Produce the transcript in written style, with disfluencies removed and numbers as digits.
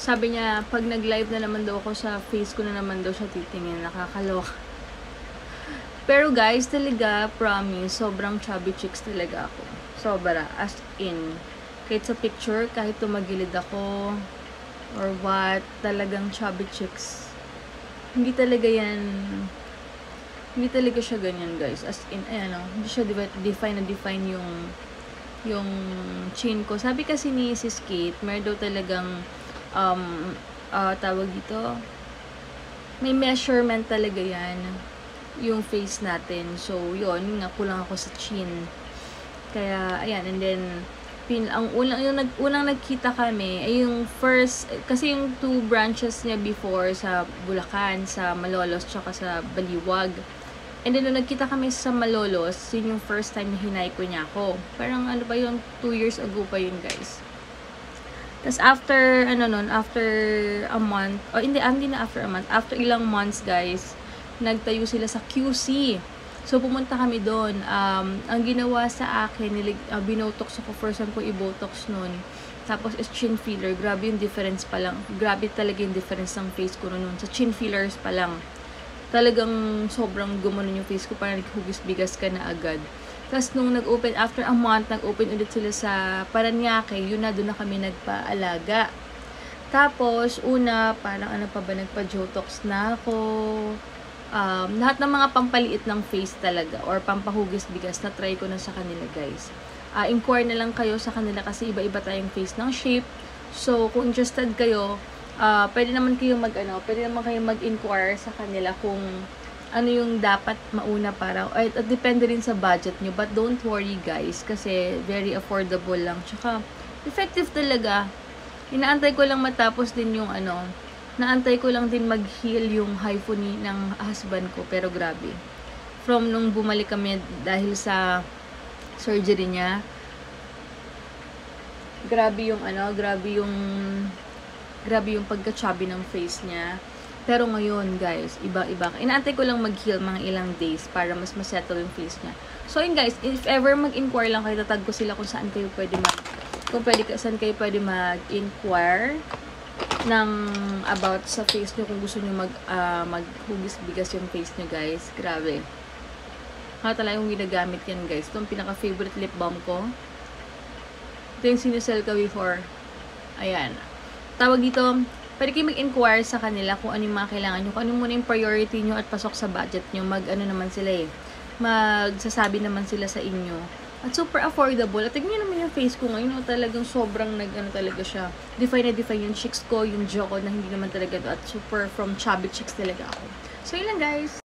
sabi niya, pag nag-live na naman daw ako sa face ko na naman daw siya titingin. Nakakaloka. Pero guys, talaga, promise, sobrang chubby chicks talaga ako. Sobra, as in. Kahit sa picture, kahit tumagilid ako, or what, talagang chubby chicks. Hindi talaga siya ganyan, guys. As in, ayan o, hindi siya define yung chin ko. Sabi kasi ni Sis Kate, meron daw talagang, tawag dito, may measurement talaga yan, yung face natin. So, yun nga, kulang ako sa chin. Kaya, ayan, and then, ang unang nagkita kami ay yung first, kasi yung 2 branches niya before sa Bulacan, sa Malolos, tsaka sa Baliwag. And then, nung nagkita kami sa Malolos, yun yung first time na hinay ko niya ako. Parang ano pa yun, 2 years ago pa yun, guys. Tapos after, after a month, hindi na after a month, after ilang months, guys, nagtayo sila sa QC. So, pumunta kami doon. Ang ginawa sa akin, binotox ako. First time ko i-botox noon. Tapos, is chin filler. Grabe yung difference pa lang. Grabe talaga yung difference ng face ko noon. Sa chin fillers pa lang. Talagang sobrang gumanon yung face ko. Parang naghugis bigas ka na agad. Tapos, nung nag-open, after a month, nag-open ulit sila sa Paranaque. Yun na, doon na kami nagpa-alaga. Tapos, parang nagpa-jotox na ako. Lahat ng mga pampaliit ng face talaga or pampahugis bigas na try ko na sa kanila, guys. Inquire na lang kayo sa kanila kasi iba-iba tayong face ng shape. So, kung interested kayo, pwede naman kayo mag-inquire sa kanila kung ano yung dapat mauna para, at depende rin sa budget nyo. But don't worry, guys, kasi very affordable lang. Tsaka, effective talaga. Inaantay ko lang matapos din yung naantay ko lang din mag-heal yung hyphony ng husband ko, pero grabe. From nung bumalik kami dahil sa surgery niya, grabe yung pagka-chubby ng face niya. Pero ngayon, guys, iba-iba. Inaantay ko lang mag-heal mga ilang days para mas masettle yung face niya. So, yun, guys, if ever mag-inquire lang kayo, tatag ko sila kung saan kayo pwede mag-inquire ng about sa face nyo kung gusto nyo maghugis bigas yung face nyo, guys. Grabe. Talaga yung ginagamit yan, guys. Ito yung pinaka-favorite lip balm ko. Ito yung sinusell ko before. Ayan. Tawag dito, pwede kayo mag-inquire sa kanila kung ano yung mga kailangan nyo, kung ano muna yung priority nyo at pasok sa budget nyo. Naman sila magsasabi naman sila sa inyo. At super affordable. At tignan naman yung face ko ngayon. Talagang sobrang talaga siya. Define yung cheeks ko, yung jaw ko na hindi naman talaga. At super from chubby cheeks talaga ako. So, yun lang, guys.